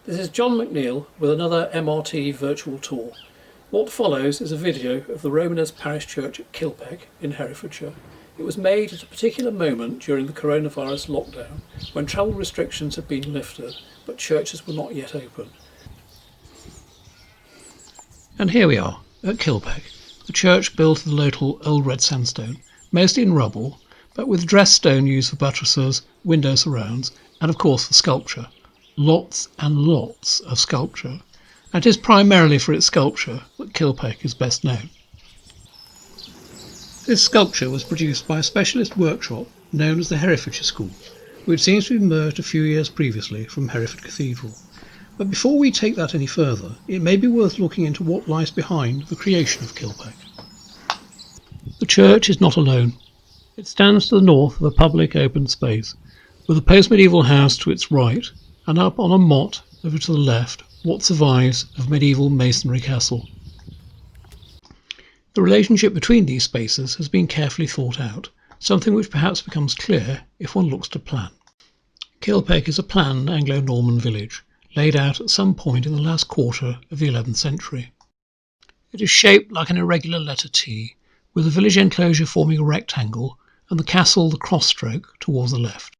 This is John McNeill with another MRT virtual tour. What follows is a video of the Romanesque parish church at Kilpeck in Herefordshire. It was made at a particular moment during the coronavirus lockdown, when travel restrictions had been lifted, but churches were not yet open. And here we are, at Kilbeck, the church built of the local old red sandstone, mostly in rubble, but with dressed stone used for buttresses, window surrounds, and of course for sculpture. Lots and lots of sculpture. And it is primarily for its sculpture that Kilpeck is best known. This sculpture was produced by a specialist workshop known as the Herefordshire School, which seems to have emerged a few years previously from Hereford Cathedral. But before we take that any further, it may be worth looking into what lies behind the creation of Kilpeck. The church is not alone. It stands to the north of a public open space, with a post-medieval house to its right, and up on a motte over to the left, what survives of medieval masonry castle. The relationship between these spaces has been carefully thought out, something which perhaps becomes clear if one looks to plan. Kilpeck is a planned Anglo-Norman village, laid out at some point in the last quarter of the 11th century. It is shaped like an irregular letter T, with the village enclosure forming a rectangle and the castle the cross-stroke towards the left.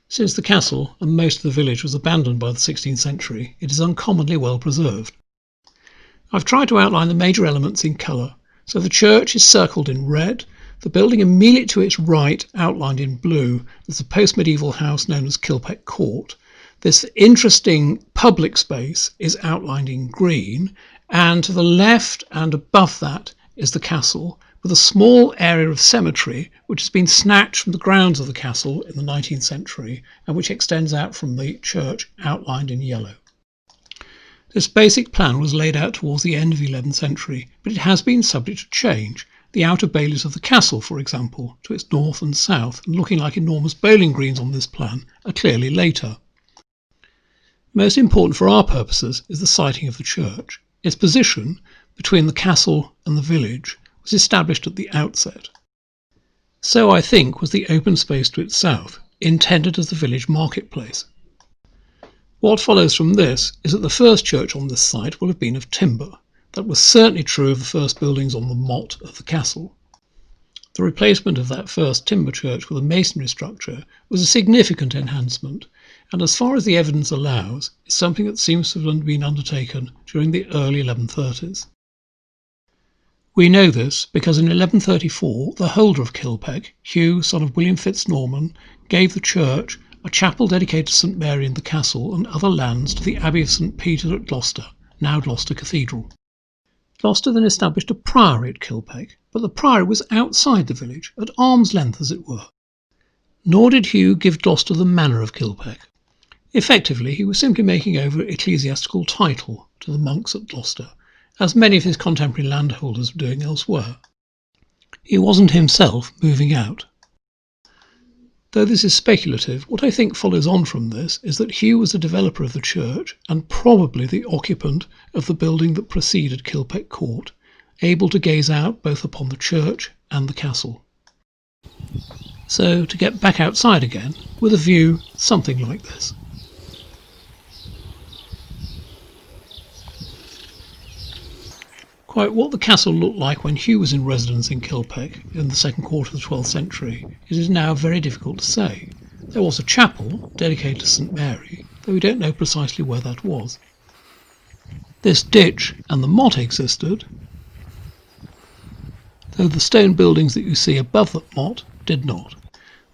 Since the castle and most of the village was abandoned by the 16th century, it is uncommonly well preserved. I've tried to outline the major elements in colour, so the church is circled in red, the building immediately to its right outlined in blue is the post-medieval house known as Kilbeck Court. This interesting public space is outlined in green, and to the left and above that is the castle, with a small area of cemetery which has been snatched from the grounds of the castle in the 19th century and which extends out from the church outlined in yellow. This basic plan was laid out towards the end of the 11th century, but it has been subject to change. The outer bailies of the castle, for example, to its north and south, and looking like enormous bowling greens on this plan, are clearly later. Most important for our purposes is the siting of the church. Its position between the castle and the village was established at the outset. So, I think, was the open space to its south, intended as the village marketplace. What follows from this is that the first church on this site will have been of timber. That was certainly true of the first buildings on the motte of the castle. The replacement of that first timber church with a masonry structure was a significant enhancement, and as far as the evidence allows, is something that seems to have been undertaken during the early 1130s. We know this because in 1134 the holder of Kilpeck, Hugh, son of William Fitznorman, gave the church a chapel dedicated to St Mary in the castle and other lands to the Abbey of St Peter at Gloucester, now Gloucester Cathedral. Gloucester then established a priory at Kilpeck, but the priory was outside the village, at arm's length as it were. Nor did Hugh give Gloucester the manor of Kilpeck. Effectively, he was simply making over ecclesiastical title to the monks at Gloucester, as many of his contemporary landholders were doing elsewhere. He wasn't himself moving out. Though this is speculative, what I think follows on from this is that Hugh was the developer of the church and probably the occupant of the building that preceded Kilbeck Court, able to gaze out both upon the church and the castle. So to get back outside again, with a view something like this. Quite what the castle looked like when Hugh was in residence in Kilpeck in the second quarter of the 12th century, it is now very difficult to say. There was a chapel dedicated to St Mary, though we don't know precisely where that was. This ditch and the motte existed, though the stone buildings that you see above that motte did not.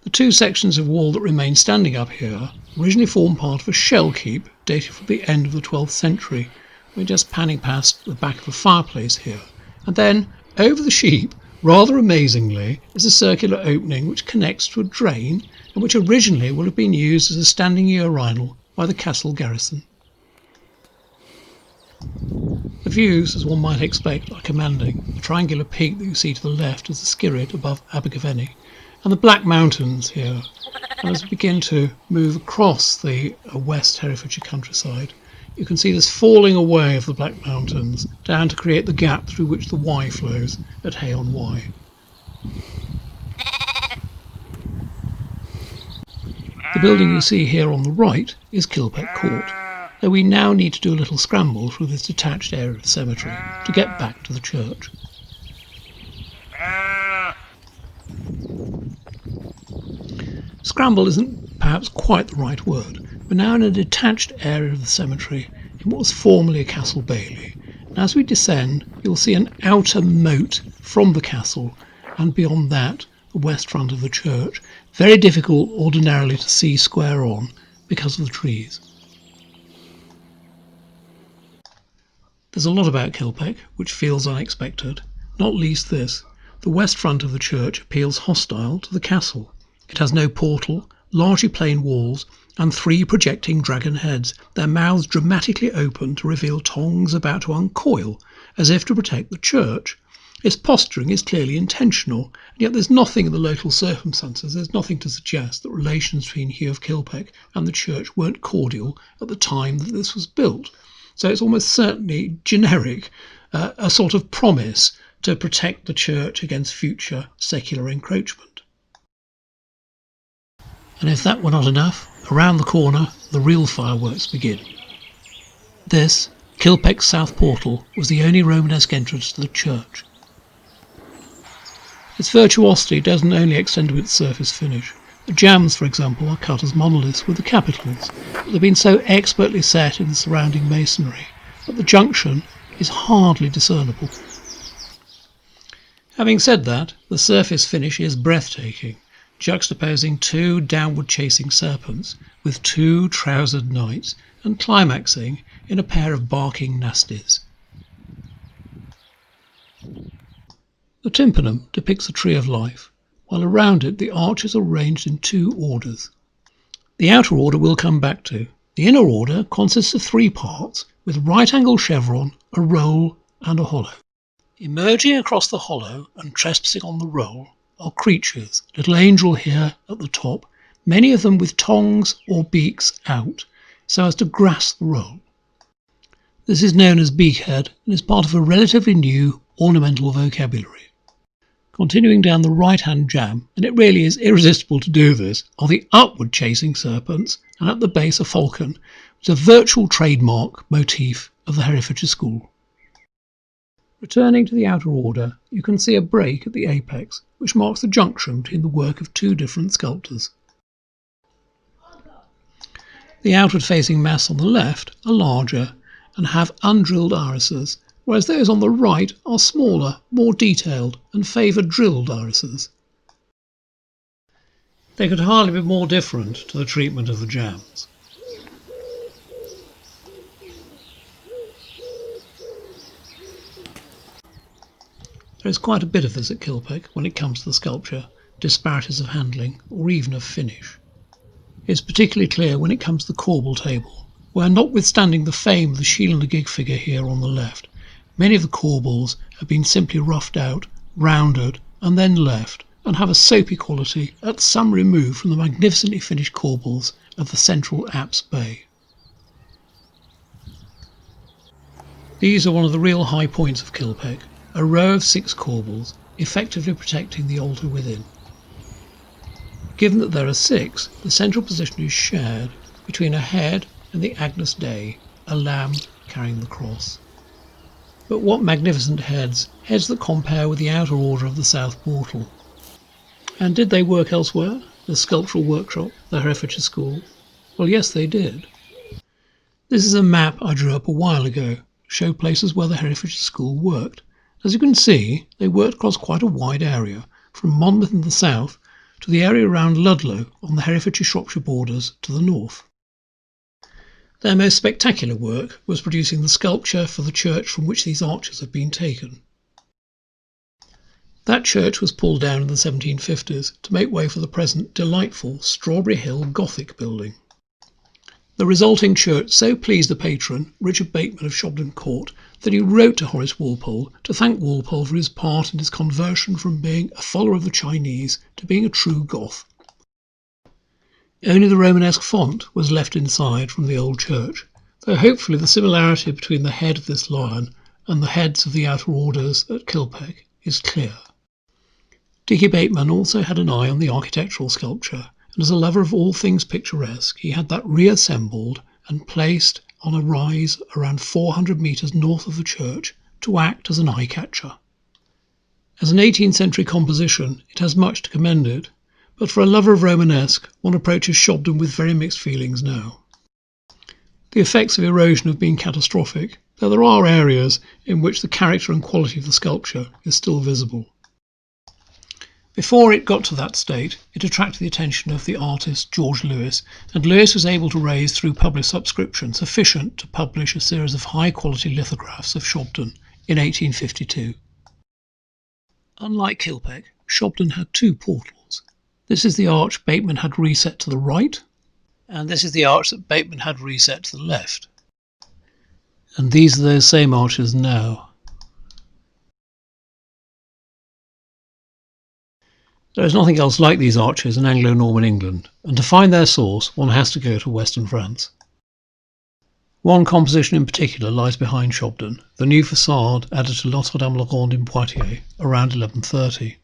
The two sections of wall that remain standing up here originally formed part of a shell keep dated from the end of the 12th century. We're just panning past the back of a fireplace here. And then, over the sheep, rather amazingly, is a circular opening which connects to a drain and which originally would have been used as a standing urinal by the castle garrison. The views, as one might expect, are commanding. The triangular peak that you see to the left is the Skirrid above Abergavenny, and the Black Mountains here. And as we begin to move across the West Herefordshire countryside, you can see this falling away of the Black Mountains down to create the gap through which the Wye flows at Hay-on-Wye. The building you see here on the right is Kilbeck Court, though we now need to do a little scramble through this detached area of the cemetery to get back to the church. Scramble isn't perhaps quite the right word. We're now in a detached area of the cemetery in what was formerly a castle bailey. And as we descend, you'll see an outer moat from the castle, and beyond that, the west front of the church. Very difficult ordinarily to see square on because of the trees. There's a lot about Kilpeck which feels unexpected, not least this. The west front of the church appeals hostile to the castle. It has no portal, largely plain walls, and 3 projecting dragon heads, their mouths dramatically open to reveal tongues about to uncoil, as if to protect the church. Its posturing is clearly intentional, and yet there's nothing in the local circumstances, there's nothing to suggest that relations between Hugh of Kilpeck and the church weren't cordial at the time that this was built. So it's almost certainly generic, a sort of promise to protect the church against future secular encroachment. And if that were not enough, around the corner the real fireworks begin. This, Kilpeck's south portal, was the only Romanesque entrance to the church. Its virtuosity doesn't only extend to its surface finish. The jambs, for example, are cut as monoliths with the capitals, but they've been so expertly set in the surrounding masonry that the junction is hardly discernible. Having said that, the surface finish is breathtaking, juxtaposing 2 downward-chasing serpents with 2 trousered knights and climaxing in a pair of barking nasties. The tympanum depicts the tree of life, while around it the arches are arranged in 2 orders. The outer order we'll come back to. The inner order consists of 3 parts, with right-angled chevron, a roll and a hollow. Emerging across the hollow and trespassing on the roll are creatures, little angel here at the top, many of them with tongues or beaks out, so as to grasp the roll. This is known as beakhead and is part of a relatively new ornamental vocabulary. Continuing down the right-hand jamb, and it really is irresistible to do this, are the upward-chasing serpents, and at the base a falcon, which is a virtual trademark motif of the Herefordshire school. Returning to the outer order, you can see a break at the apex, which marks the junction between the work of 2 different sculptors. The outward-facing masts on the left are larger and have undrilled irises, whereas those on the right are smaller, more detailed, and favour drilled irises. They could hardly be more different to the treatment of the jambs. There is quite a bit of this at Kilpeck when it comes to the sculpture, disparities of handling, or even of finish. It's particularly clear when it comes to the corbel table, where, notwithstanding the fame of the shield and gig figure here on the left, many of the corbels have been simply roughed out, rounded, and then left, and have a soapy quality at some remove from the magnificently finished corbels of the central apse bay. These are one of the real high points of Kilpeck, a row of 6 corbels, effectively protecting the altar within. Given that there are 6, the central position is shared between a head and the Agnus Dei, a lamb carrying the cross. But what magnificent heads, heads that compare with the outer order of the south portal. And did they work elsewhere? The sculptural workshop, the Herefordshire school? Well, yes, they did. This is a map I drew up a while ago to show places where the Herefordshire school worked. As you can see, they worked across quite a wide area, from Monmouth in the south to the area around Ludlow on the Herefordshire-Shropshire borders to the north. Their most spectacular work was producing the sculpture for the church from which these arches had been taken. That church was pulled down in the 1750s to make way for the present delightful Strawberry Hill Gothic building. The resulting church so pleased the patron, Richard Bateman of Kilbeck Court, that he wrote to Horace Walpole to thank Walpole for his part in his conversion from being a follower of the Chinese to being a true Goth. Only the Romanesque font was left inside from the old church, though hopefully the similarity between the head of this lion and the heads of the outer orders at Kilpeck is clear. Dickie Bateman also had an eye on the architectural sculpture, and as a lover of all things picturesque, he had that reassembled and placed on a rise around 400 metres north of the church to act as an eye-catcher. As an 18th century composition, it has much to commend it, but for a lover of Romanesque, one approaches Shobden with very mixed feelings now. The effects of erosion have been catastrophic, though there are areas in which the character and quality of the sculpture is still visible. Before it got to that state, it attracted the attention of the artist George Lewis, and Lewis was able to raise through public subscription sufficient to publish a series of high-quality lithographs of Shobden in 1852. Unlike Kilpeck, Shobden had two portals. This is the arch Bateman had reset to the right, and this is the arch that Bateman had reset to the left. And these are those same arches now. There is nothing else like these arches in Anglo-Norman England, and to find their source one has to go to Western France. One composition in particular lies behind Shobden, the new facade added to Notre-Dame-la-Ronde in Poitiers around 1130.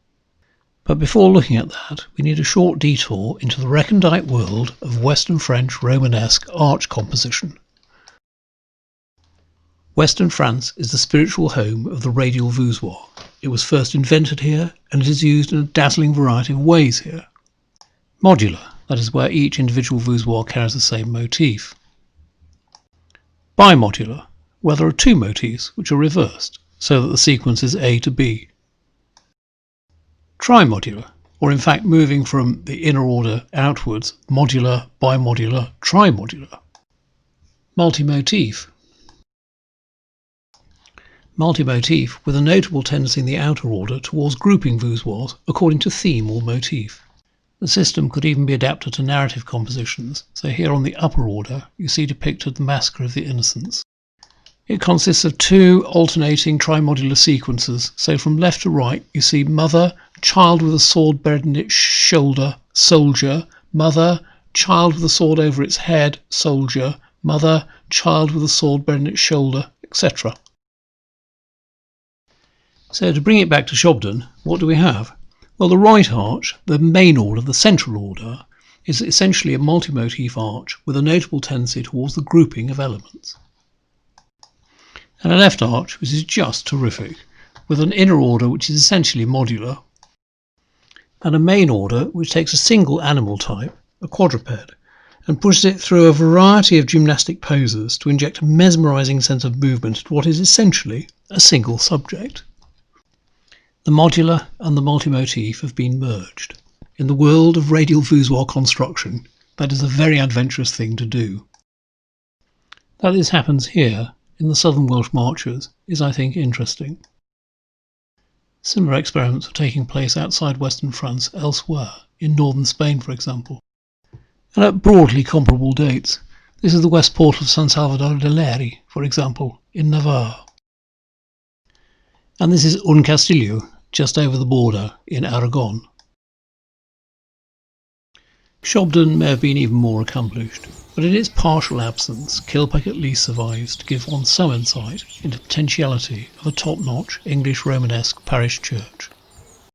But before looking at that, we need a short detour into the recondite world of Western French Romanesque arch composition. Western France is the spiritual home of the radial voussoir. It was first invented here, and it is used in a dazzling variety of ways here. Modular, that is where each individual voussoir carries the same motif. Bimodular, where there are two motifs which are reversed, so that the sequence is A to B. Trimodular, or in fact moving from the inner order outwards, modular, bimodular, trimodular. Multimotif. Multimotif with a notable tendency in the outer order towards grouping voussoirs according to theme or motif. The system could even be adapted to narrative compositions, so here on the upper order you see depicted the Massacre of the Innocents. It consists of two alternating trimodular sequences, so from left to right you see mother, child with a sword buried in its shoulder, soldier, mother, child with a sword over its head, soldier, mother, child with a sword buried in its shoulder, etc. So to bring it back to Shobden, what do we have? Well, the right arch, the main order, the central order, is essentially a multi-motif arch with a notable tendency towards the grouping of elements. And a left arch, which is just terrific, with an inner order which is essentially modular, and a main order which takes a single animal type, a quadruped, and pushes it through a variety of gymnastic poses to inject a mesmerising sense of movement into what is essentially a single subject. The modular and the multimotif have been merged. In the world of radial voussoir construction, that is a very adventurous thing to do. That this happens here, in the southern Welsh marches, is, I think, interesting. Similar experiments are taking place outside Western France elsewhere, in northern Spain for example, and at broadly comparable dates. This is the west portal of San Salvador de Leri, for example, in Navarre. And this is Un Castillo, just over the border in Aragon. Shobden may have been even more accomplished, but in its partial absence, Kilpeck at least survives to give one some insight into the potentiality of a top-notch English Romanesque parish church.